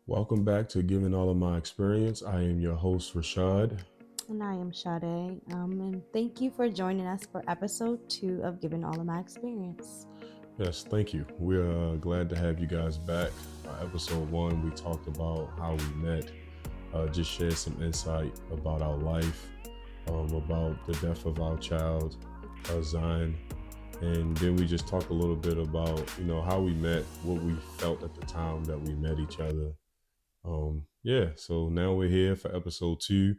Welcome back to Giving All of My Experience. I am your host, Rashaad. And I am Sade. And thank you for joining us for episode 2 of Giving All of My Experience. Yes, thank you. We're glad to have you guys back. Episode 1, we talked about how we met, just shared some insight about our life, about the death of our child, Zion. And then we just talked a little bit about, how we met, what we felt at the time that we met each other. Yeah, so now we're here for episode 2,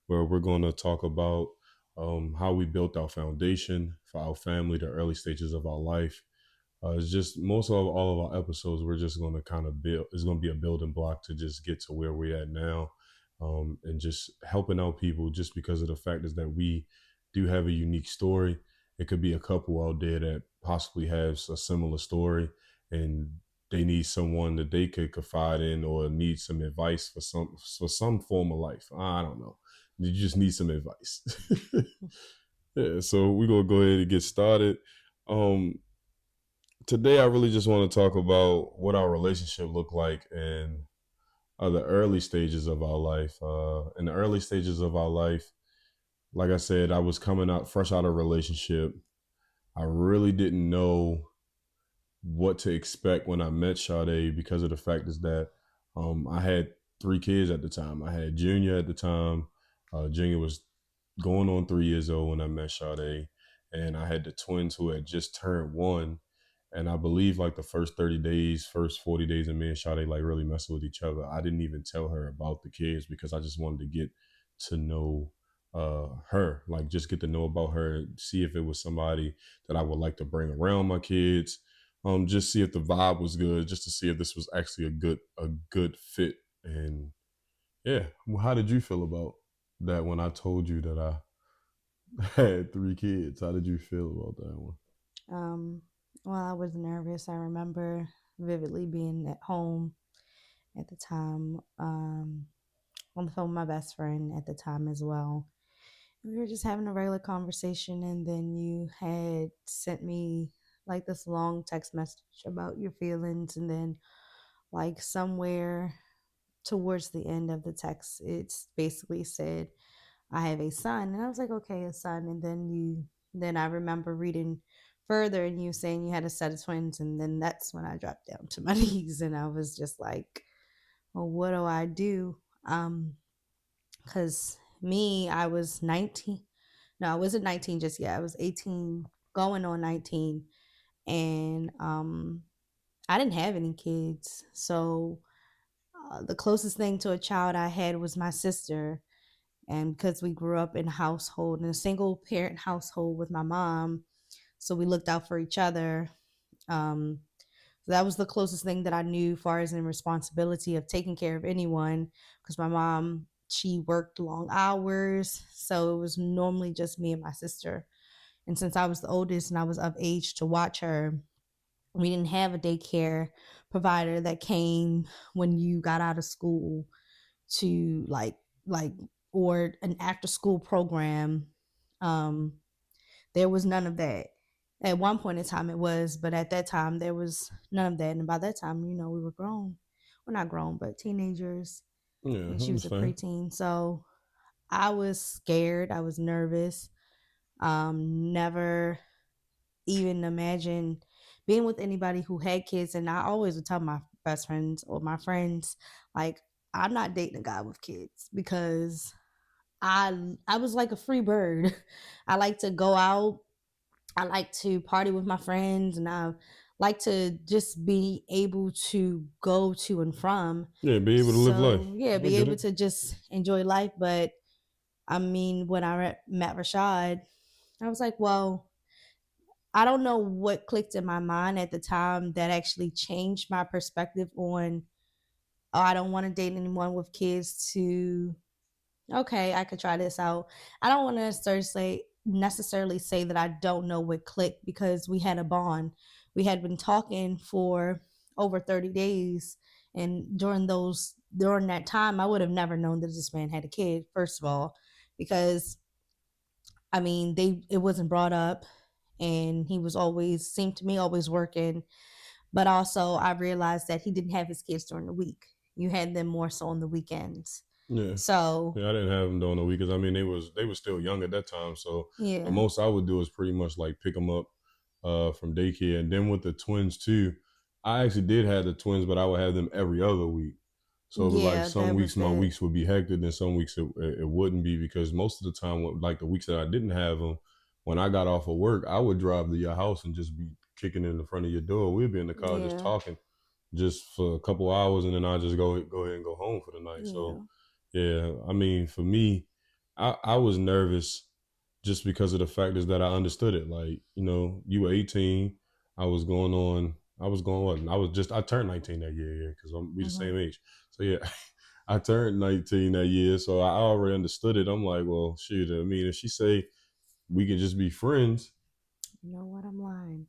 where we're going to talk about how we built our foundation for our family, the early stages of our life. It's just most of all of our episodes, we're just going to kind of build, it's going to be a building block to just get to where we're at now, and just helping out people just because of the fact is that we do have a unique story. It could be a couple out there that possibly has a similar story and they need someone that they could confide in or need some advice for some form of life. I don't know. You just need some advice. Yeah, so we're gonna go ahead and get started. Um, Today I really just want to talk about what our relationship looked like in the early stages of our life. In the early stages of our life, like I said, I was coming out fresh out of a relationship. I really didn't know what to expect when I met Sade because of the fact is that I had 3 kids at the time. I had Junior at the time. Junior was going on 3 years old when I met Sade, and I had the twins who had just turned 1. And I believe like the first 30 days, first 40 days of me and Sade like really messing with each other. I didn't even tell her about the kids because I just wanted to get to know her, like just get to know about her, see if it was somebody that I would like to bring around my kids, just see if the vibe was good, just to see if this was actually a good fit. And yeah, well, how did you feel about that when I told you that I had 3 kids? How did you feel about that one? Um, well, I was nervous. I remember vividly being at home at the time, on the phone with my best friend at the time as well. We were just having a regular conversation, and then you had sent me like this long text message about your feelings, and then like somewhere towards the end of the text, it's basically said, I have a son. And I was like, okay, a son. And then I remember reading further and you saying you had a set of twins. And then that's when I dropped down to my knees and I was just like, well, what do I do? Cause me, I was 19. No, I wasn't 19 just yet. I was 18 going on 19. And I didn't have any kids. So the closest thing to a child I had was my sister. And because we grew up in a household, in a single parent household with my mom, so we looked out for each other. Um, so that was the closest thing that I knew, as far as in responsibility of taking care of anyone. Because my mom, she worked long hours, so it was normally just me and my sister. And since I was the oldest and I was of age to watch her, we didn't have a daycare provider that came when you got out of school to like or an after school program. um there was none of that. At one point in time it was, but at that time there was none of that, and by that time, we were grown. Well, not grown, but teenagers, Yeah, and I she was a understand. preteen. So I was scared, I was nervous. Never even imagined being with anybody who had kids, and I always would tell my best friends or my friends, like, I'm not dating a guy with kids because I was like a free bird. I like to go out. I like to party with my friends, and I like to just be able to go to and from. Yeah, be able to live life. So yeah, I be get able it. to just enjoy life. But I mean, when I met Rashad, I was like, well, I don't know what clicked in my mind at the time that actually changed my perspective on, oh, I don't want to date anyone with kids, to, okay, I could try this out. I don't want to necessarily say that I don't know what clicked, because we had a bond. We had been talking for over 30 days, and during that time I would have never known that this man had a kid, first of all, because I mean, they it wasn't brought up, and he was always, seemed to me, always working. But also I realized that he didn't have his kids during the week. You had them more so on the weekends. Yeah. So Yeah, I didn't have them during the week because I mean they was still young at that time. So the yeah, most I would do is pretty much like pick them up from daycare, and then with the twins too. I actually did have the twins, but I would have them every other week. So like yeah, some that was weeks my that. weeks would be hectic, and some weeks it wouldn't be because most of the time, like the weeks that I didn't have them, when I got off of work, I would drive to your house and just be kicking in the front of your door. We'd be in the car just Yeah, talking just for a couple hours, and then I just go ahead and go home for the night. So, yeah. yeah, I mean, for me, I was nervous just because of the fact is that I understood it. Like, you were 18, I was going what? I turned 19 that year, yeah, because we the Hmm. same age. So yeah, I turned 19 that year, so I already understood it. I'm like, well, shoot, I mean, if she say we can just be friends, You know what? I'm lying.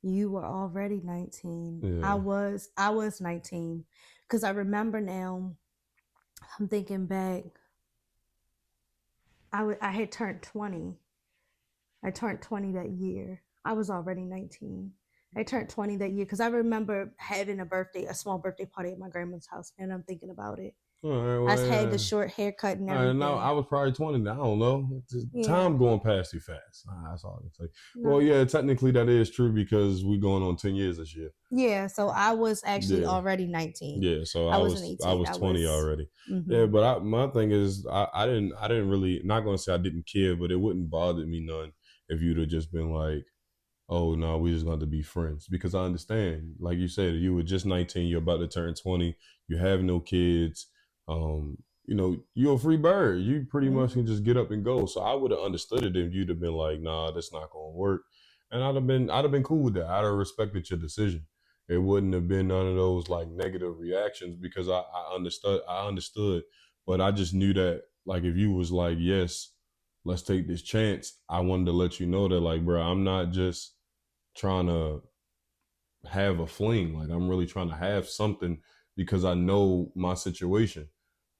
You were already 19. I yeah. was I was 19 because I remember now. I'm thinking back. I had turned 20. I turned 20 that year. I was already 19. I turned 20 that year because I remember having a small birthday party at my grandma's house, and I'm thinking about it. All right, I well, had the yeah. short haircut and Now I everything. was probably 20. Now I don't know. Yeah, Time going past too fast. That's all I can say. Well, no, yeah, technically that is true because we going on 10 years this year. yeah. So I was actually Yeah, already 19. yeah. So I I wasn't was I 18. was I 20 was. already. Yeah, Mm-hmm. but my thing is I didn't really, not gonna say I didn't care, but it wouldn't bother me none if you'd have just been like, oh no, we just going to be friends, because I understand, like you said, you were just 19, you're about to turn 20, you have no kids, you're a free bird, you pretty much Mm-hmm. can just get up and go. So I would have understood it if you'd have been like, nah, that's not gonna work, and I'd have been cool with that. I'd have respected your decision. It wouldn't have been none of those like negative reactions because I understood, but I just knew that, like, if you was like, yes, let's take this chance, I wanted to let you know that, like, bro, I'm not just trying to have a fling. Like, I'm really trying to have something because I know my situation.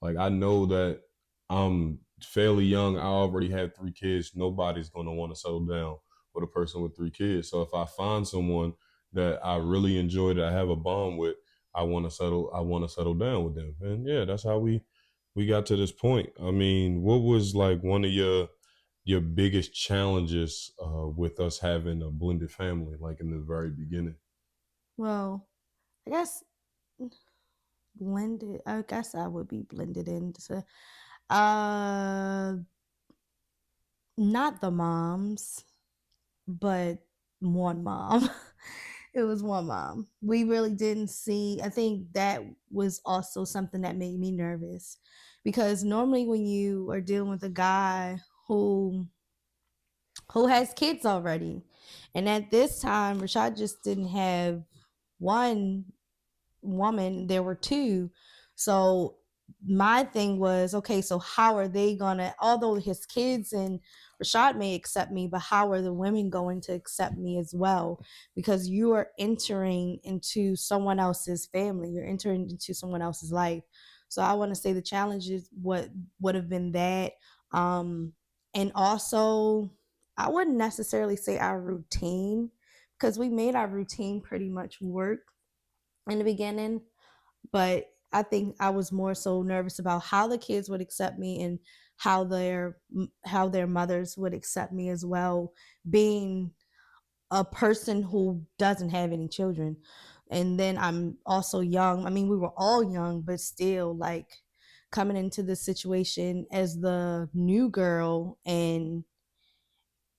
Like, I know that I'm fairly young. I already have 3 kids. Nobody's gonna want to settle down with a person with 3 kids. So if I find someone that I really enjoy, that I have a bond with, I want to settle. I want to settle down with them. And yeah, that's how we got to this point. I mean, what was like one of your biggest challenges with us having a blended family, like in the very beginning? Well, I guess blended. I guess I would be blended into. Uh, Not the moms, but one mom. It was one mom. We really didn't see. I think that was also something that made me nervous because normally when you are dealing with a guy who who has kids already, and at this time Rashaad just didn't have one woman, there were two. So my thing was, okay, so how are they gonna, although his kids and Rashaad may accept me, but how are the women going to accept me as well? Because you are entering into someone else's family, you're entering into someone else's life. So I want to say the challenges what would have been that. Um and also I wouldn't necessarily say our routine, because we made our routine pretty much work in the beginning, but I think I was more so nervous about how the kids would accept me and how their mothers would accept me as well, being a person who doesn't have any children. And then I'm also young. I mean, we were all young, but still, like, coming into this situation as the new girl and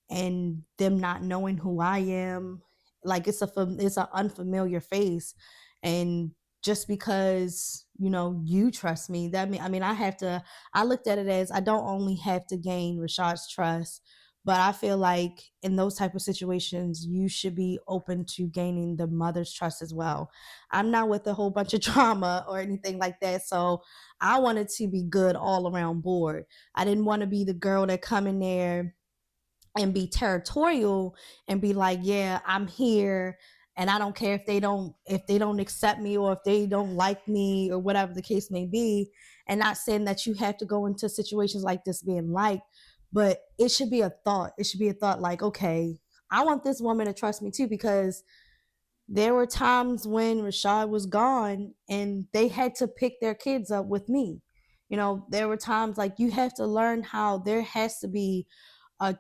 them not knowing who I am. Like, it's an unfamiliar face, and just because you trust me, I looked at it as I don't only have to gain Rashaad's trust, but I feel like in those type of situations you should be open to gaining the mother's trust as well. I'm not with a whole bunch of drama or anything like that, so I wanted to be good all around board. I didn't want to be the girl that come in there and be territorial and be like, yeah, I'm here and I don't care if they don't accept me or if they don't like me or whatever the case may be. And not saying that you have to go into situations like this being liked, but it should be a thought. It should be a thought like, okay, I want this woman to trust me too, because There were times when Rashaad was gone and they had to pick their kids up with me. There were times like you have to learn how there has to be a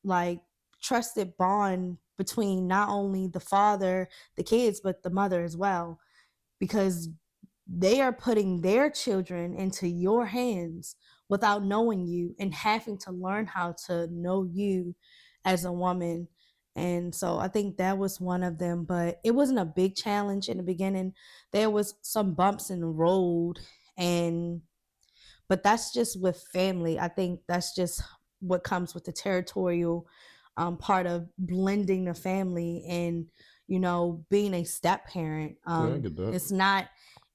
like trusted bond between not only the father, the kids, but the mother as well, because they are putting their children into your hands without knowing you and having to learn how to know you as a woman. And so I think that was one of them, but it wasn't a big challenge in the beginning. There was some bumps in the road, and but that's just with family. I think that's just what comes with the territorial part of blending the family and being a step parent. Yeah, I get that. It's not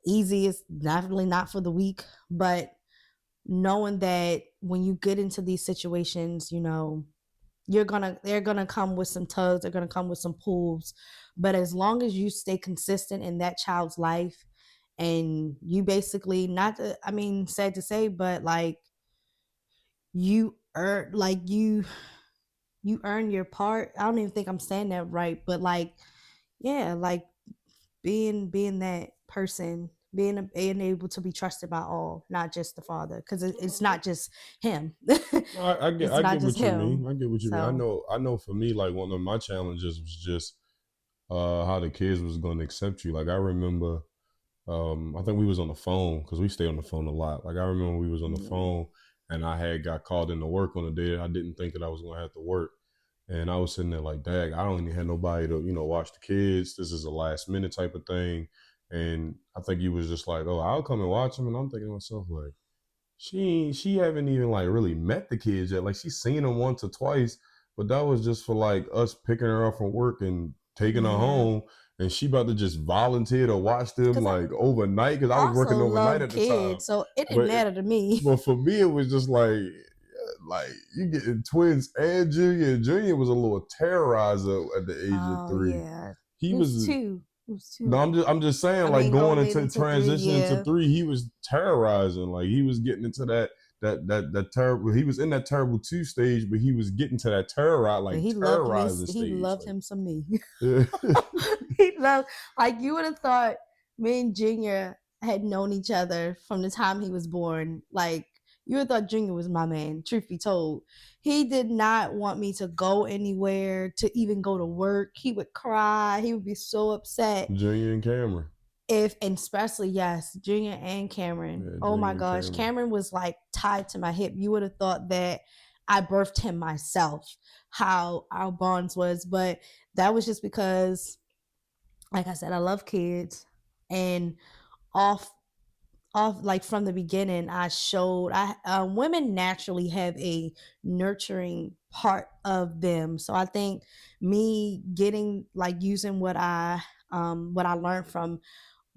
easy. It's definitely not for the weak, but knowing that when you get into these situations, they're gonna come with some tugs, they're gonna come with some pulls, but as long as you stay consistent in that child's life and you basically not to, I mean, sad to say, but like you earn like you earn your part. I don't even think I'm saying that right, but like, yeah, like being that person, being able to be trusted by all, not just the father, because it's not just him. No, I get It's I not get just what you him. mean. I get what you mean. I So know I know for me, like one of my challenges was just how the kids was gonna accept you. Like I remember I think we was on the phone because we stay on the phone a lot. Like I remember we was on the yeah. phone and I had got called into work on a day I didn't think that I was gonna have to work. And I was sitting there like, dang, I don't even have nobody to, watch the kids. This is a last minute type of thing. And I think he was just like, oh, I'll come and watch them. And I'm thinking to myself, like, she haven't even like really met the kids yet. Like she's seen them once or twice, but that was just for like us picking her up from work and taking her Yeah. home. And she about to just volunteer to watch them Because like overnight because I I was also working overnight love at the time. kids, so it didn't But matter to me. but for me, it was just like you getting twins and Junior. Junior was a little terrorizer at the age of Oh 3. yeah, He it was was two. It was no, two. I'm just saying, I like mean, going going into into three, transitioning to yeah. 3, he was terrorizing. Like he was getting into that terrible. He was in that terrible 2 stage, but he was getting to that And he loved me. terrorizing He stage. loved Like him some me. yeah. He loved, like, you would have thought me and Junior had known each other from the time he was born. Like, you would have thought Junior was my man. Truth be told, he did not want me to go anywhere, to even go to work. He would cry. He would be so upset Junior and Cameron. if, and especially, yes, Junior and Cameron. Yeah, Oh my Junior and gosh, Cameron. Cameron was like tied to my hip. You would have thought that I birthed him myself, how our bonds was. But that was just because, like I said, I love kids. And off like from the beginning, I showed I women naturally have a nurturing part of them. So I think me getting, like, using what I learned from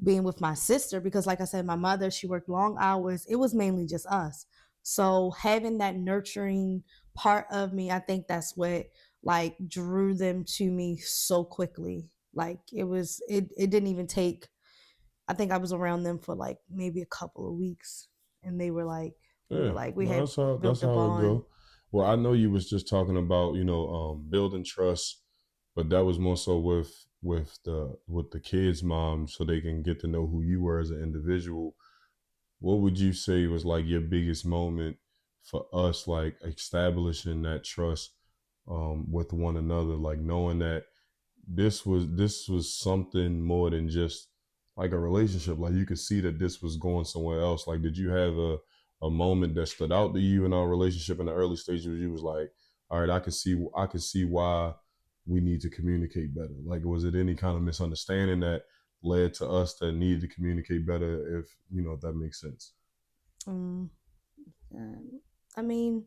being with my sister, because like I said, my mother, she worked long hours. It was mainly just us. So having that nurturing part of me, I think that's what like drew them to me so quickly. Like it didn't even take, I think I was around them for like maybe a couple of weeks, and Yeah, we no, had that's built a how it bond. go. Well, I know you was just talking about building trust, but that was more so with the kids' mom, so they can get to know who you were as an individual. What would you say was like your biggest moment for us, like establishing that trust with one another, like knowing that this was something more than just like a relationship. Like you could see that this was going somewhere else. Like, did you have a moment that stood out to you in our relationship in the early stages where you was like, all right, I can see why we need to communicate better? Like, was it any kind of misunderstanding that led to us that needed to communicate better? If that makes sense. Um, I mean,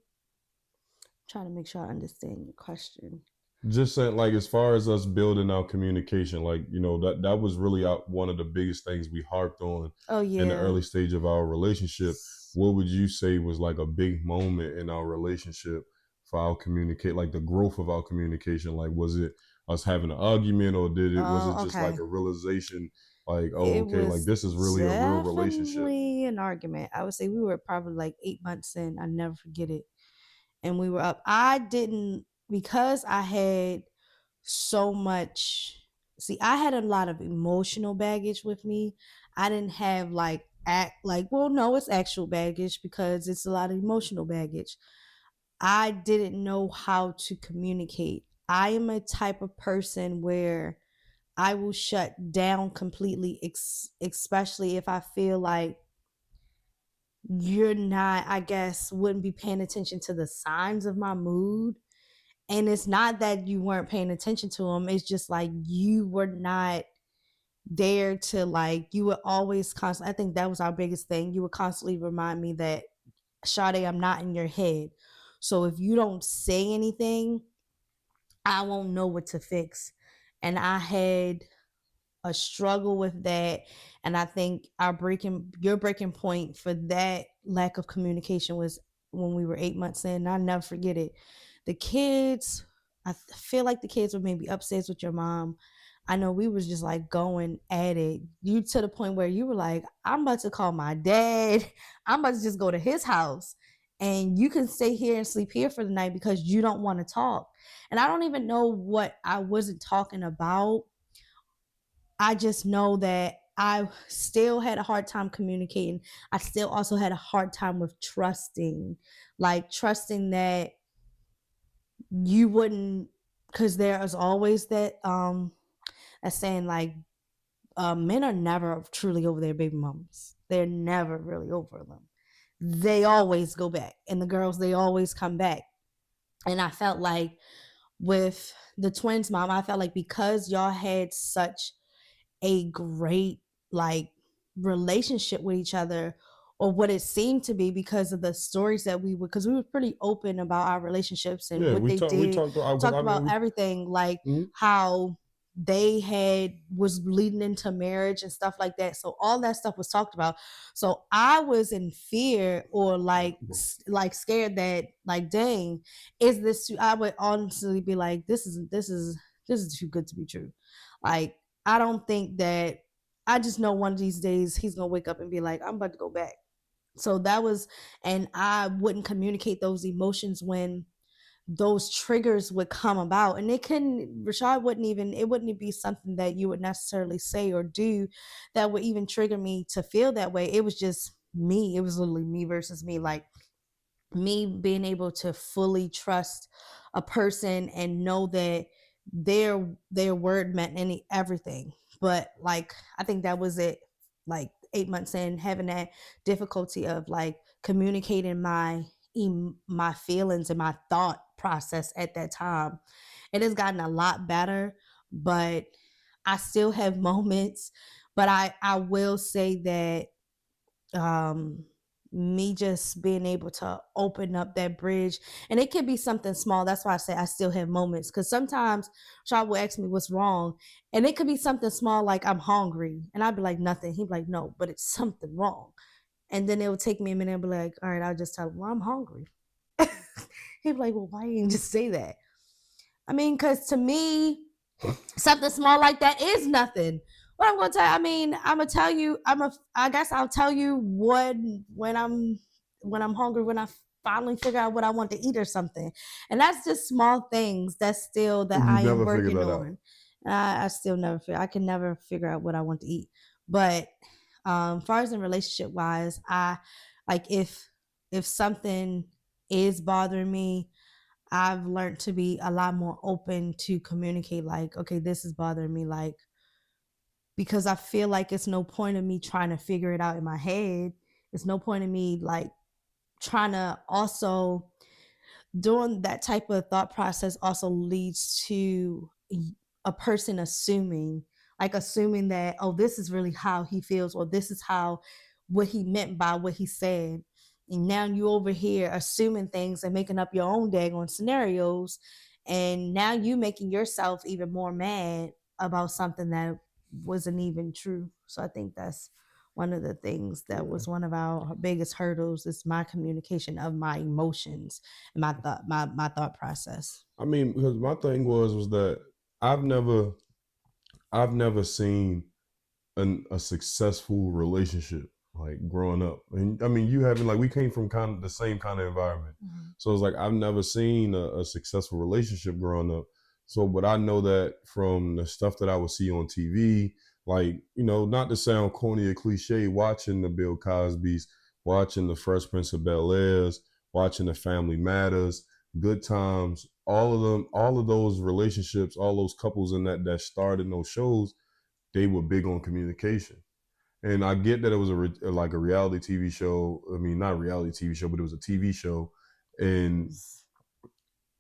trying to make sure I understand your question. Just saying, like as far as us building our communication, like that was really one of the biggest things we harped on Oh in the yeah. early stage of our relationship. What would you say was like a big moment in our relationship for our communicate, like the growth of our communication? Like, was it us having an argument, or was it Oh, just like okay. a realization, like, oh, It okay, like was this is really a real relationship? definitely an argument. I would say we were probably like 8 months in. I never forget it. And we were up. I didn't, because I had so much. see, I had a lot of emotional baggage with me. I didn't have like act like, well, no, it's actual baggage because it's a lot of emotional baggage. I didn't know how to communicate. I am a type of person where I will shut down completely, especially if I feel like you're not, I guess, wouldn't be paying attention to the signs of my mood. And it's not that you weren't paying attention to them, it's just like you were not there to, like, you would always constantly, I think that was our biggest thing. You would constantly remind me that, Sade, I'm not in your head. So if you don't say anything, I won't know what to fix. And I had a struggle with that. And I think your breaking point for that lack of communication was when we were 8 months in. I'll never forget it. The kids, I feel like the kids were maybe upstairs with your mom. I know we was just like going at it. You to the point where you were like, I'm about to call my dad. I'm about to just go to his house. And you can stay here and sleep here for the night because you don't want to talk. And I don't even know what I wasn't talking about. I just know that I still had a hard time communicating. I still also had a hard time with trusting, like trusting that you wouldn't, because there is always that saying like, men are never truly over their baby mamas. They're never really over them. They always go back, and the girls, they always come back. And I felt like with the twins mom, I felt like because y'all had such a great like relationship with each other, or what it seemed to be, because of the stories that we would, because we were pretty open about our relationships and Yeah, what they we did, talked about, because talked I about mean, everything, like we, how they had was leading into marriage and stuff like that. So all that stuff was talked about. So I was in fear, or like scared that, like, dang, is this too, I would honestly be like, this is too good to be true. Like, I don't think that, I just know one of these days he's gonna wake up and be like, I'm about to go back. So that was, and I wouldn't communicate those emotions when those triggers would come about. And Rashaad wouldn't even, it wouldn't be something that you would necessarily say or do that would even trigger me to feel that way. It was just me. It was literally me versus me. Like, me being able to fully trust a person and know that their word meant everything. But like, I think that was it. Like 8 months in, having that difficulty of like communicating my feelings and my thought process at that time. It has gotten a lot better, but I still have moments. But I will say that, um me just being able to open up that bridge, and it could be something small. That's why I say I still have moments, because sometimes Shaw will ask me what's wrong, and it could be something small, like I'm hungry, and I'd be like, nothing. He'd be like, no, but it's something wrong. And then it would take me a minute and be like, all right, I'll just tell him, well, I'm hungry. He'd be like, well, why didn't you just say that? I mean, because to me, something small like that is nothing. What I'm gonna tell, I mean, I'm gonna tell you, I guess I'll tell you when I'm hungry, when I finally figure out what I want to eat or something. And that's just small things that's still that you I am never figured working that out. on. I still I can never figure out what I want to eat. But far as in relationship wise, I like, if something is bothering me, I've learned to be a lot more open to communicate, like, okay, this is bothering me, like, because I feel like it's no point of me trying to figure it out in my head. It's no point of me like trying to also, doing that type of thought process also leads to a person assuming that, oh, this is really how he feels, or this is how, what he meant by what he said. And now you over here assuming things and making up your own daggone scenarios, and now you making yourself even more mad about something that wasn't even true. So I think that's one of the things that was one of our biggest hurdles, is my communication of my emotions and my thought process. I mean, because my thing was that I've never I've never seen a successful relationship like growing up. And I mean, you haven't, like, we came from kind of the same kind of environment. So it's like I've never seen a successful relationship growing up. So, but I know that from the stuff that I would see on TV, like, not to sound corny or cliche, watching the Bill Cosby's, watching the Fresh Prince of Bel Air's, watching the Family Matters, Good Times, all of them, all of those relationships, all those couples in that starred in those shows, they were big on communication. And I get that it was like a reality TV show. I mean, not a reality TV show, but it was a TV show, and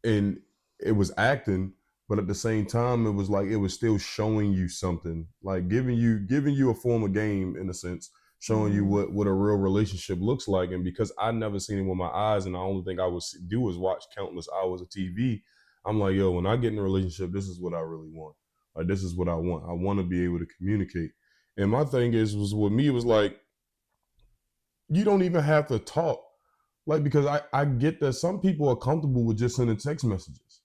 and it was acting, but at the same time, it was like it was still showing you something, like giving you a form of game in a sense, showing you Mm, what a real relationship looks like. And because I never seen it with my eyes, and the only thing I would do is watch countless hours of TV, I'm like, yo, when I get in a relationship, this is what I really want. Like this is what I want. I want to be able to communicate. And my thing was with me, it was like you don't even have to talk. Like because I get that some people are comfortable with just sending text messages.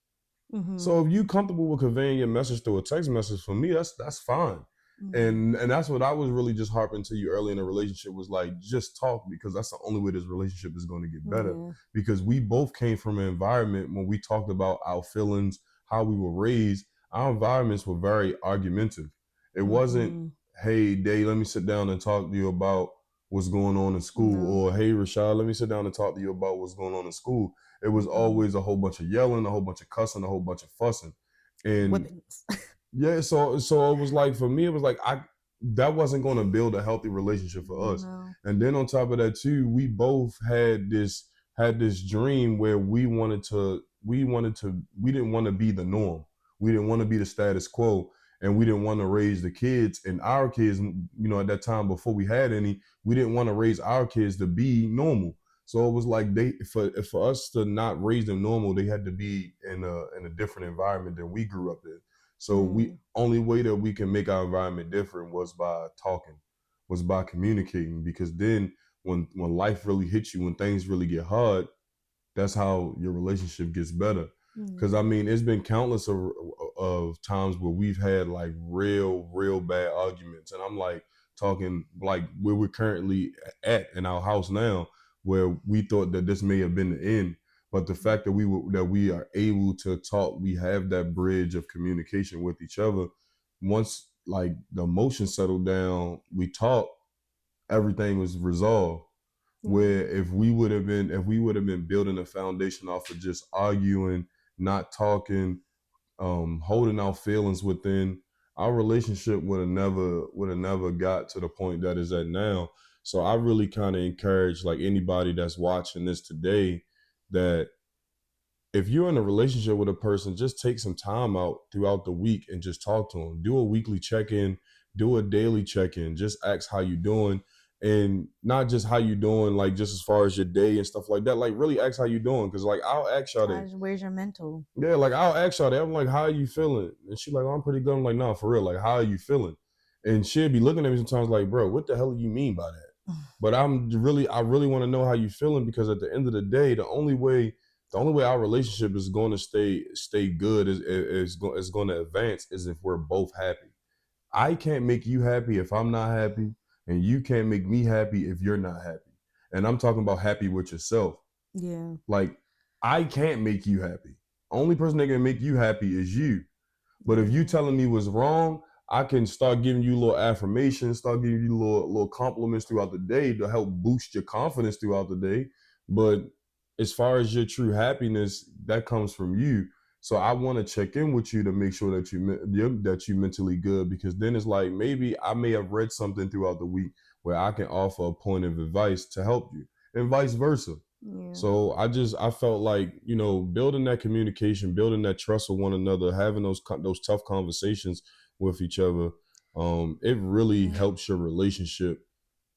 mm-hmm. So if you comfortable with conveying your message through a text message, for me, that's fine. Mm, And that's what I was really just harping to you early in the relationship was like just talk, because that's the only way this relationship is going to get better. yeah. Because we both came from an environment when we talked about our feelings, how we were raised, our environments were very argumentative. It wasn't, Mm-hmm. hey Day, let me sit down and talk to you about what's going on in school, No. or hey Rashaad, let me sit down and talk to you about what's going on in school. It was Mm-mm. always a whole bunch of yelling, a whole bunch of cussing, a whole bunch of fussing. And Whippings. yeah, so it was like for me, it was like I that wasn't going to build a healthy relationship for us. No. And then on top of that too, we both had this dream where we didn't want to be the norm. We didn't want to be the status quo, and we didn't want to raise the kids and our kids. At that time before we had any, we didn't want to raise our kids to be normal. So it was like for us to not raise them normal, they had to be in a different environment than we grew up in. So we Mm, only way that we can make our environment different was by talking, was by communicating. Because then when life really hits you, when things really get hard, that's how your relationship gets better. Because I yeah. mean, it's been countless of times where we've had like real bad arguments, and I'm like talking like where we're currently at in our house now, where we thought that this may have been the end. But the fact that we are able to talk, we have that bridge of communication with each other. Once like the emotion settled down, we talked, everything was resolved. Where Yeah. if we would have been building a foundation off of just arguing, not talking, holding our feelings within, our relationship would have never got to the point that is at now. So I really kind of encourage like anybody that's watching this today, that if you're in a relationship with a person, just take some time out throughout the week and just talk to them. Do a weekly check-in, do a daily check-in, just ask how you doing. And not just how you doing, like just as far as your day and stuff like that. Like really ask how you doing. Because like I'll ask y'all that. Where's your mental? Yeah, like I'll ask y'all that. I'm like, how are you feeling? And she like, oh, I'm pretty good. I'm like, nah, for real. Like, how are you feeling? And she'll be looking at me sometimes like, bro, what the hell do you mean by that? But I really want to know how you feeling, because at the end of the day, the only way our relationship is going to stay good is going to advance is if we're both happy. I can't make you happy if I'm not happy, and you can't make me happy if you're not happy. And I'm talking about happy with yourself. Yeah. Like I can't make you happy. Only person that can make you happy is you. But if you Yeah. telling me what's wrong, I can start giving you little affirmations, start giving you little compliments throughout the day to help boost your confidence throughout the day. But as far as your true happiness, that comes from you. So I want to check in with you to make sure that you mentally good, because then it's like maybe I may have read something throughout the week where I can offer a point of advice to help you, and vice versa. Yeah. So I felt like building that communication, building that trust with one another, having those tough conversations with each other, it really Yeah. helps your relationship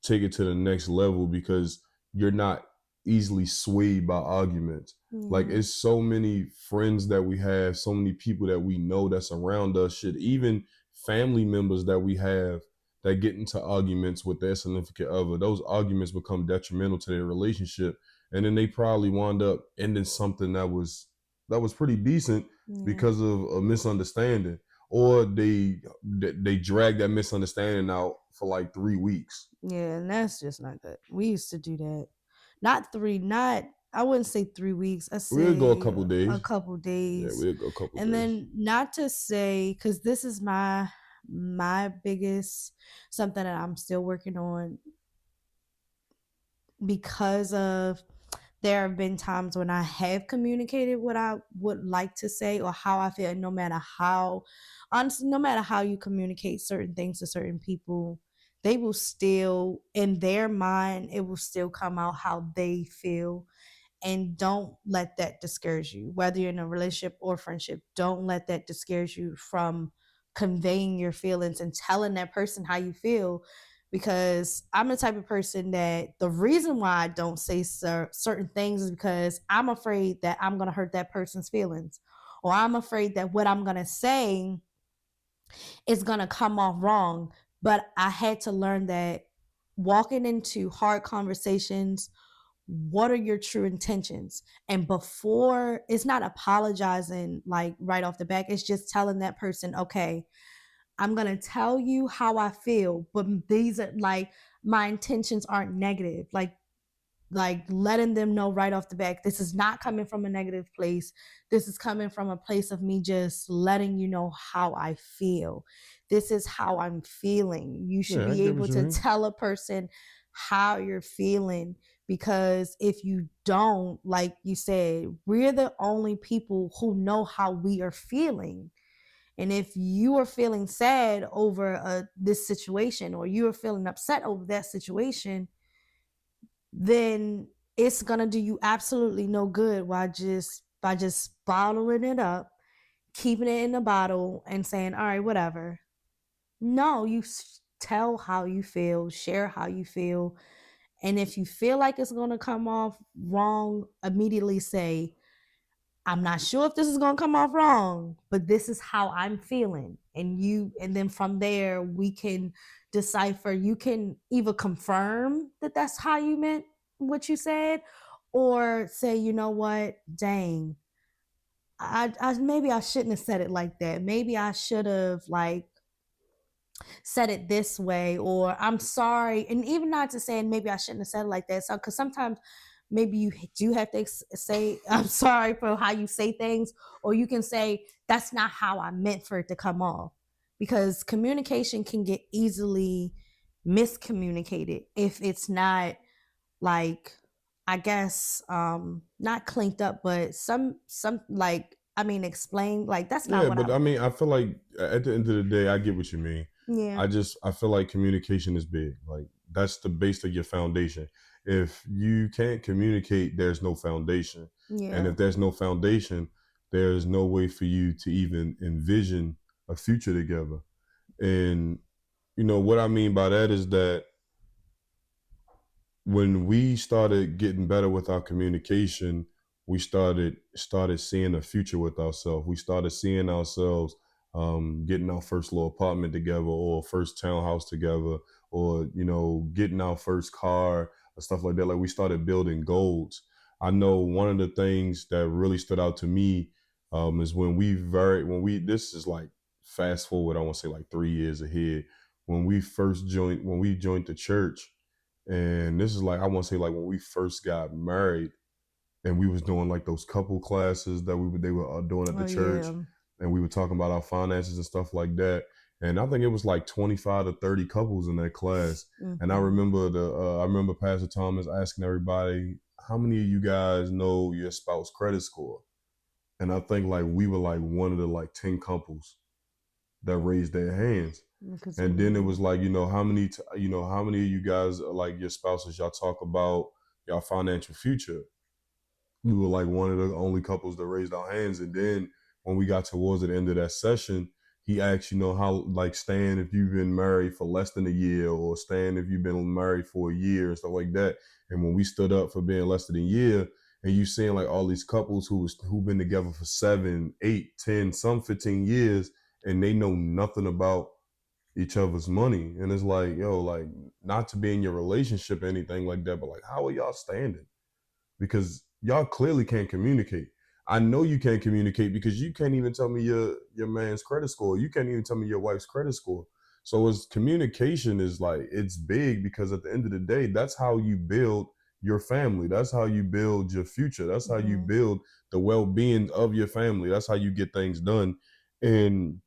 take it to the next level, because you're not easily swayed by arguments. Like Yeah. it's so many friends that we have, so many people that we know that's around us, shit, even family members that we have that get into arguments with their significant other. Those arguments become detrimental to their relationship, and then they probably wind up ending something that was pretty decent Yeah. because of a misunderstanding, or they drag that misunderstanding out for like 3 weeks. Yeah. And that's just not good. We used to do that. Not three. Not. I wouldn't say 3 weeks. I We'll go a say couple a days. couple Yeah, days, we'll go a couple and days. then not to say because this is my biggest something that I'm still working on because of there have been times when I have communicated what I would like to say or how I feel, and no matter how, honestly, no matter how you communicate certain things to certain people, they will still, in their mind, it will still come out how they feel. And don't let that discourage you, whether you're in a relationship or friendship. Don't let that discourage you from conveying your feelings and telling that person how you feel, because I'm the type of person that the reason why I don't say certain things is because I'm afraid that I'm going to hurt that person's feelings, or I'm afraid that what I'm going to say is going to come off wrong. But I had to learn that walking into hard conversations, what are your true intentions? And before, it's not apologizing like right off the back, it's just telling that person, okay, I'm going to tell you how I feel, but these are like, my intentions aren't negative. Like letting them know right off the back, this is not coming from a negative place. This is coming from a place of me just letting you know how I feel. This is how I'm feeling. You should Yeah, I be get what able you to mean. tell a person how you're feeling, because if you don't, like you said, we're the only people who know how we are feeling. And if you are feeling sad over this situation, or you are feeling upset over that situation, then it's gonna do you absolutely no good by just bottling it up, keeping it in the bottle, and saying, "All right, whatever." No, you tell how you feel, share how you feel, and if you feel like it's gonna come off wrong, immediately say, I'm not sure if this is going to come off wrong, but this is how I'm feeling. And then from there, we can decipher. You can either confirm that that's how you meant what you said, or say, you know what, dang, I maybe I shouldn't have said it like that. Maybe I should have like said it this way, or I'm sorry. And even not to say maybe I shouldn't have said it like that. So, because sometimes maybe you do have to say, I'm sorry for how you say things, or you can say, that's not how I meant for it to come off. Because communication can get easily miscommunicated if it's not like, I guess, not cleaned up, but some like, I mean, explain like that's not Yeah, what but I. I mean, I feel like at the end of the day, I get what you mean. Yeah, I feel like communication is big. Like that's the base of your foundation. If you can't communicate, there's no foundation. And yeah. if there's no foundation, there's no way for you to even envision a future together. And what I mean by that is that when we started getting better with our communication, we started seeing a future with ourselves. We started seeing ourselves getting our first little apartment together, or first townhouse together, or getting our first car or stuff like that. Like we started building goals. I know one of the things that really stood out to me is when we this is like fast forward. I want to say like 3 years ahead when we joined the church, and this is like I want to say like when we first got married, and we was doing like those couple classes that they were doing at the Oh church, yeah. and we were talking about our finances and stuff like that. And I think it was like 25 to 30 couples in that class. And Mhm. I remember Pastor Thomas asking everybody, how many of you guys know your spouse credit score? And I think like we were like one of the like 10 couples that raised their hands. Because And then it was like, how many of you guys like your spouses, y'all talk about y'all financial future? We were like one of the only couples that raised our hands. And then when we got towards the end of that session, he asked, how like Stan, if you've been married for less than a year, or Stan, if you've been married for a year and stuff like that. And when we stood up for being less than a year, and you seeing like all these couples who've been together for 7, 8, 10, some 15 years, and they know nothing about each other's money. And it's like, yo, like not to be in your relationship or anything like that, but like how are y'all standing? Because y'all clearly can't communicate. I know you can't communicate because you can't even tell me your man's credit score. You can't even tell me your wife's credit score. So it's communication is like it's big, because at the end of the day, that's how you build your family. That's how you build your future. That's how you Mm-hmm. build the well-being of your family. That's how you get things done. And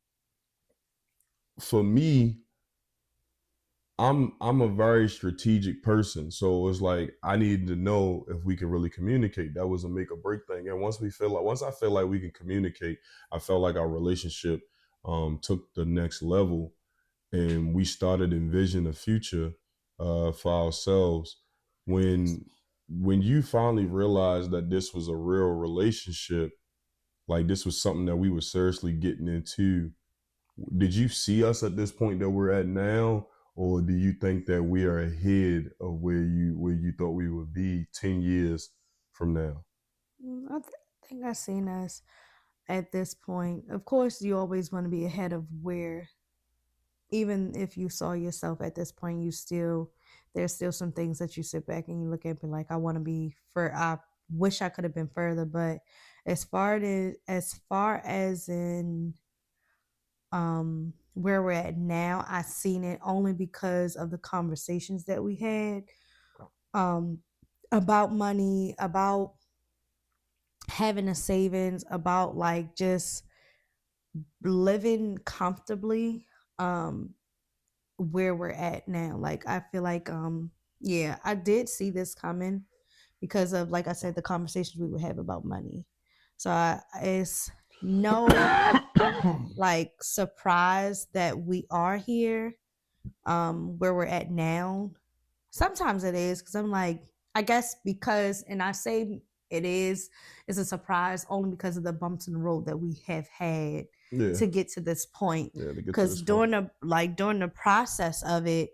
for me, I'm a very strategic person. So it's like I needed to know if we can really communicate. That was a make or break thing. And once I feel like we can communicate, I felt like our relationship took the next level, and we started envision a future for ourselves. When when you finally realized that this was a real relationship, like this was something that we were seriously getting into, did you see us at this point that we're at now, or do you think that we are ahead of where you thought we would be 10 years from now? I think I've seen us at this point. Of course, you always want to be ahead of where, even if you saw yourself at this point, you still, there's still some things that you sit back and you look at and be like, I want to be for, I wish I could have been further. But as far as in where we're at now, I seen it only because of the conversations that we had um about money, about having a savings, about like just living comfortably, um where we're at now. Like I feel like yeah, I did see this coming because of, like I said, the conversations we would have about money. So it's no like surprise that we are here where we're at now. Sometimes it is because I'm like, I guess because, and I say it is, it's a surprise only because of the bumps in the road that we have had Yeah, to get to this point. yeah, to get to Because this point. during the process of it,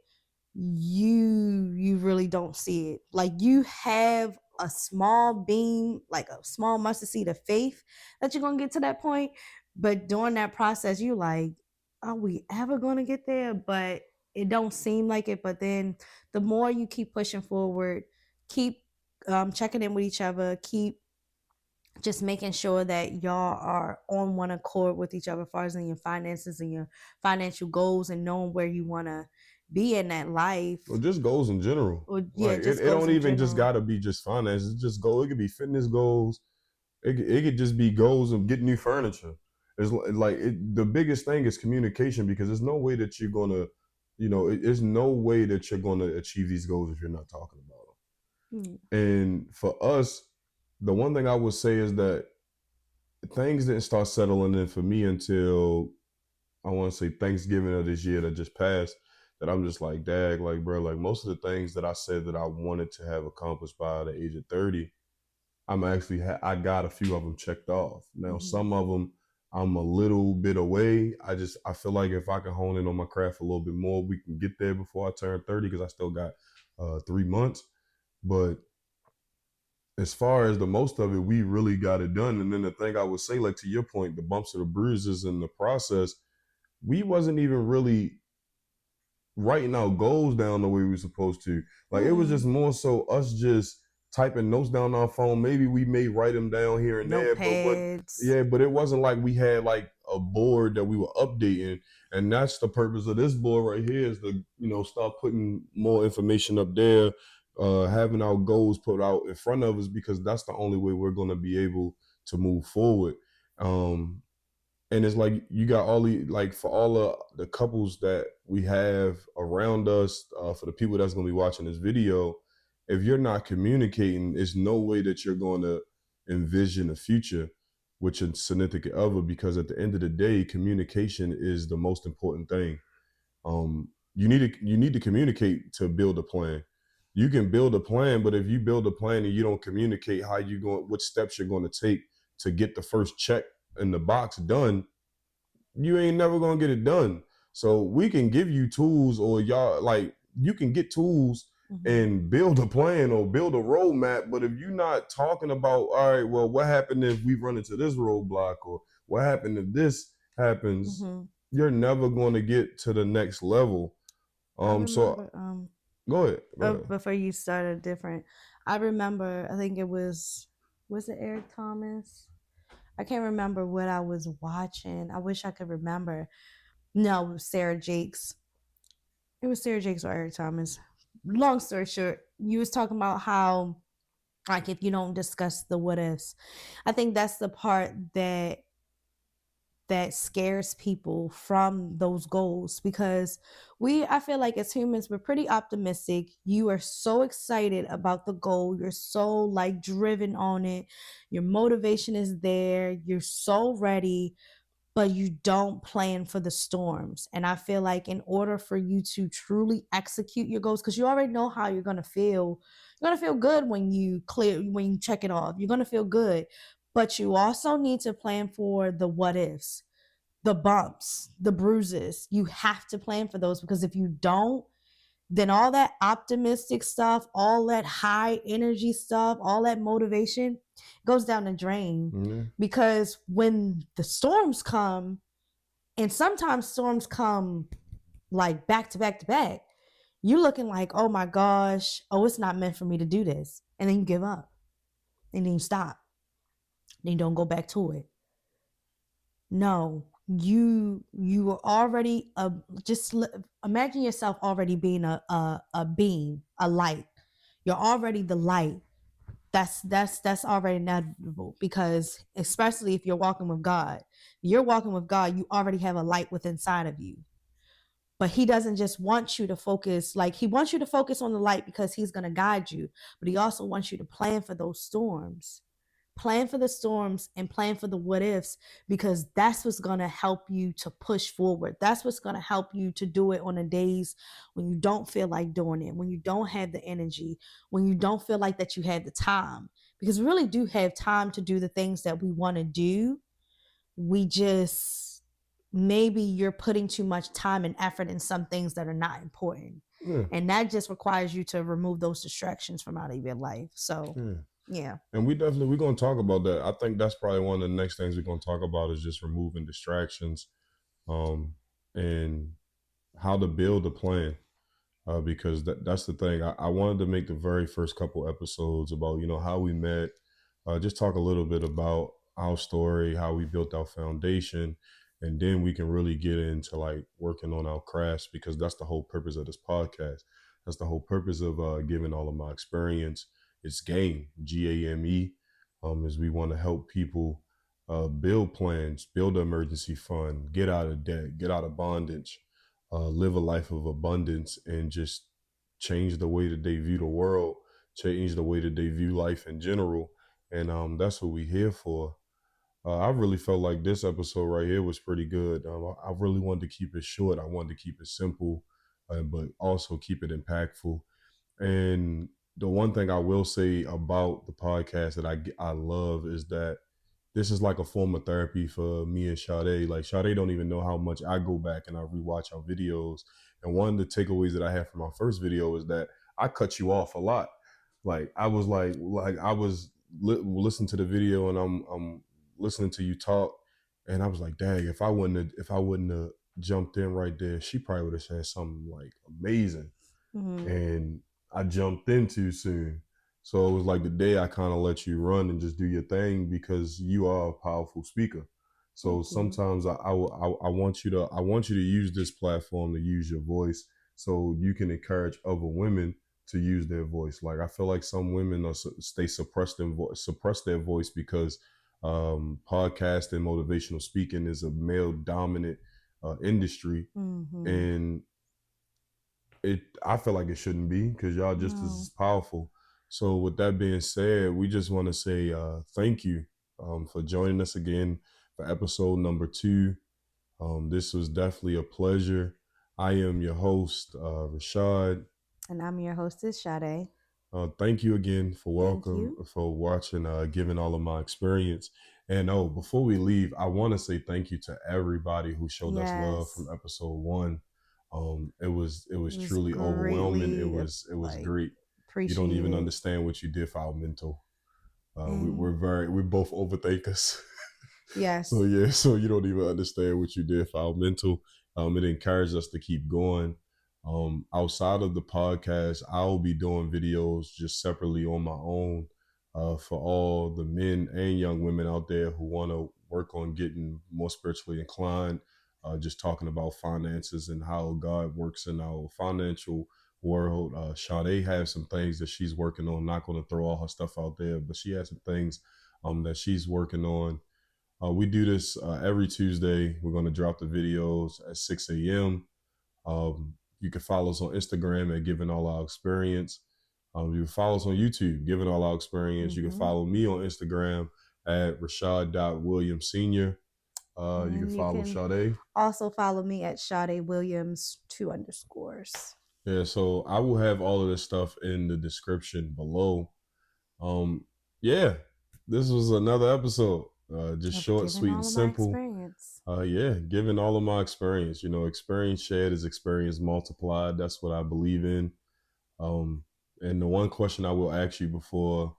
you really don't see it. Like you have a small beam, like a small mustard seed of faith that you're gonna get to that point. But during that process, you like, are we ever gonna get there? But it don't seem like it. But then the more you keep pushing forward, keep checking in with each other, keep just making sure that y'all are on one accord with each other as far as in your finances and your financial goals and knowing where you want to be in that life. Well, just goals in general. Or yeah, Like just it goals don't in even just general. gotta be just finances. It's just goal. It could be fitness goals. It could just be goals of getting new furniture. The biggest thing is communication, because there's no way that you're gonna, there's no way that you're gonna achieve these goals if you're not talking about Mm. them. And for us, the one thing I would say is that things didn't start settling in for me until, I want to say, Thanksgiving of this year that just passed. That I'm just like, dag, like, bro, like most of the things that I said that I wanted to have accomplished by the age of 30, I got a few of them checked off. Now, Mm-hmm. some of them I'm a little bit away. I feel like if I can hone in on my craft a little bit more, we can get there before I turn 30, because I still got 3 months. But as far as the most of it, we really got it done. And then the thing I would say, like to your point, the bumps and the bruises in the process, we wasn't even really writing our goals down the way we were supposed to. Like it was just Mm. more so us just typing notes down on our phone. Maybe we may write them down here and there, but Notepads. yeah, but it wasn't like we had like a board that we were updating. And that's the purpose of this board right here, is to start putting more information up there, having our goals put out in front of us, because that's the only way we're going to be able to move forward. Um, and it's like you got all the, like, for all the couples that we have around us, for the people that's going to be watching this video, if you're not communicating, there's no way that you're going to envision a future with your significant other, because at the end of the day, communication is the most important thing. You need to communicate to build a plan. You can build a plan, but if you build a plan and you don't communicate how you going, what steps you're going to take to get the first check in the box done, you ain't never gonna get it done. So we can give you tools, or y'all, like, you can get tools Mm-hmm. and build a plan or build a roadmap. But if you're not talking about, all right, well, what happened if we run into this roadblock, or what happened if this happens, Mm-hmm. you're never going to get to the next level. I So remember go ahead, go ahead. before you started different. I remember, I think it was it Eric Thomas? I can't remember what I was watching. I wish I could remember. No, it was Sarah Jakes. It was Sarah Jakes or Eric Thomas. Long story short, you was talking about how Like if you don't discuss the what ifs. I think that's the part that scares people from those goals, because I feel like as humans we're pretty optimistic. You are so excited about the goal, you're so like driven on it, your motivation is there, you're so ready, but you don't plan for the storms. And I feel like in order for you to truly execute your goals, because you already know how you're going to feel, you're going to feel good when you check it off, you're going to feel good, but you also need to plan for the what ifs, the bumps, the bruises. You have to plan for those, because if you don't, then all that optimistic stuff, all that high energy stuff, all that motivation goes down the drain. Yeah. Because when the storms come, and sometimes storms come like back to back to back, you're looking like, oh my gosh, oh, it's not meant for me to do this. And then you give up, and then you stop, then you don't go back to it. No, you were already just imagine yourself already being a beam, a light. You're already the light. That's already inevitable, because especially if you're walking with God, you're walking with God, you already have a light within inside of you. But he doesn't just want you to focus, like he wants you to focus on the light because he's going to guide you, but he also wants you to plan for those storms. Plan for the storms and plan for the what ifs, because that's what's going to help you to push forward. That's what's going to help you to do it on the days when you don't feel like doing it, when you don't have the energy, when you don't feel like that you have the time, because we really do have time to do the things that we want to do. We just, maybe you're putting too much time and effort in some things that are not important, Yeah. and that just requires you to remove those distractions from out of your life. So Yeah. yeah. And we're gonna talk about that. I think that's probably one of the next things we're gonna talk about is just removing distractions, um, and how to build a plan. Because that's the thing. I wanted to make the very first couple episodes about how we met, just talk a little bit about our story, how we built our foundation, and then we can really get into like working on our crafts, because that's the whole purpose of this podcast. That's the whole purpose of giving all of my experience. It's G.A.M.E. Is we want to help people build plans, build an emergency fund, get out of debt, get out of bondage, live a life of abundance, and just change the way that they view the world, change the way that they view life in general. And that's what we're here for. I really felt like this episode right here was pretty good. I really wanted to keep it short. I wanted to keep it simple, but also keep it impactful. And the one thing I will say about the podcast that I love is that this is like a form of therapy for me and Sade. Like Sade don't even know how much I go back and I rewatch our videos. And one of the takeaways that I had from our first video is that I cut you off a lot. Like I was like I was listening to the video, and I'm listening to you talk, and I was like, dang, if I wouldn't have jumped in right there, she probably would have said something like amazing. Mm-hmm. And I jumped in too soon. So it was like the day I kind of let you run and just do your thing, because you are a powerful speaker. So Thank you. sometimes I want you to use this platform to use your voice, so you can encourage other women to use their voice. Like I feel like some women stay suppress their voice because podcast and motivational speaking is a male dominant industry, Mm-hmm. and I feel like it shouldn't be, because y'all just No. as powerful. So with that being said, we just want to say thank you for joining us again for episode number 2. This was definitely a pleasure. I am your host, Rashaad. And I'm your hostess, Sade. Thank you again Thank you. for watching, giving all of my experience. And before we leave, I want to say thank you to everybody who showed us love from Yes. episode 1. It was It was truly overwhelming. It greatly was like great. You don't even appreciated. understand what you did for our mental. And We're both overthinkers. So yes. yeah, so you don't even understand what you did for our mental. It encouraged us to keep going. Outside of the podcast, I'll be doing videos just separately on my own, for all the men and young women out there who want to work on getting more spiritually inclined. Just talking about finances and how God works in our financial world. Sade has some things that she's working on. Not going to throw all her stuff out there, but she has some things that she's working on. We do this every Tuesday. We're going to drop the videos at 6 a.m. You can follow us on Instagram at Giving All Our Experience. You can follow us on YouTube, Giving All Our Experience. You can follow me on Instagram at Rashaad.Williams Sr. You can And you follow can Sade. also follow me at Sade Williams 2_. Yeah, so I will have all of this stuff in the description below. Yeah, this was another episode. Just Of short, giving sweet, and all of my simple. experience. Yeah, giving all of my experience. You know, experience shared is experience multiplied. That's what I believe in. And the one question I will ask you before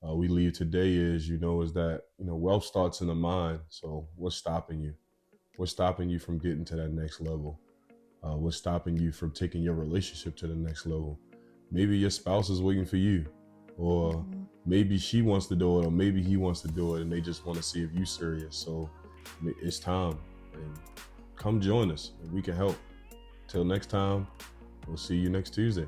we leave today is, is that, wealth starts in the mind. So what's stopping you? What's stopping you from getting to that next level? What's stopping you from taking your relationship to the next level? Maybe your spouse is waiting for you, or maybe she wants to do it, or maybe he wants to do it, and they just want to see if you're serious. So it's time, and come join us, and we can help. Till next time, we'll see you next Tuesday.